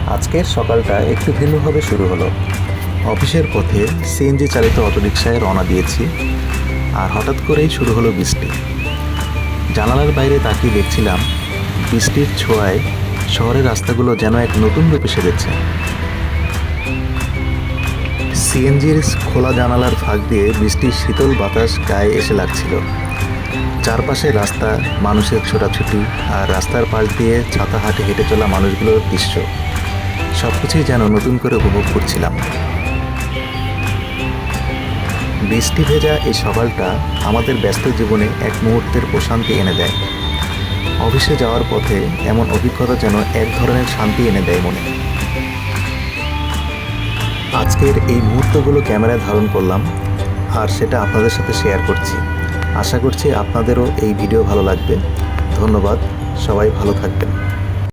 আজকের সকালটা একটু ভিন্নভাবে শুরু হলো। অফিসের পথে সিএনজি চালিত অটোরিকশায় রওনা দিয়েছি, আর হঠাৎ করেই শুরু হলো বৃষ্টি। জানালার বাইরে তাকিয়ে দেখছিলাম বৃষ্টির ছোঁয়ায় শহরের রাস্তাগুলো যেন এক নতুন রূপে সেজেছে। সিএনজির খোলা জানালার ফাঁক দিয়ে বৃষ্টির শীতল বাতাস গায়ে এসে লাগছিল। চারপাশে রাস্তা, মানুষের ছোটাছুটি, আর রাস্তার পাশ দিয়ে ছাতা হাতে হেঁটে চলা মানুষগুলোর দৃশ্য সবকিছুই যেন নতুন করে উপভোগ করছিলাম। বৃষ্টি ভেজা এই সকালটা আমাদের ব্যস্ত জীবনে এক মুহূর্তের প্রশান্তি এনে দেয়। অফিসে যাওয়ার পথে এমন অভিজ্ঞতা যেন এক ধরনের শান্তি এনে দেয় মনে। আজকের এই মুহূর্তগুলো ক্যামেরায় ধারণ করলাম, আর সেটা আপনাদের সাথে শেয়ার করছি। আশা করছি আপনাদেরও এই ভিডিও ভালো লাগবে। ধন্যবাদ, সবাই ভালো থাকবেন।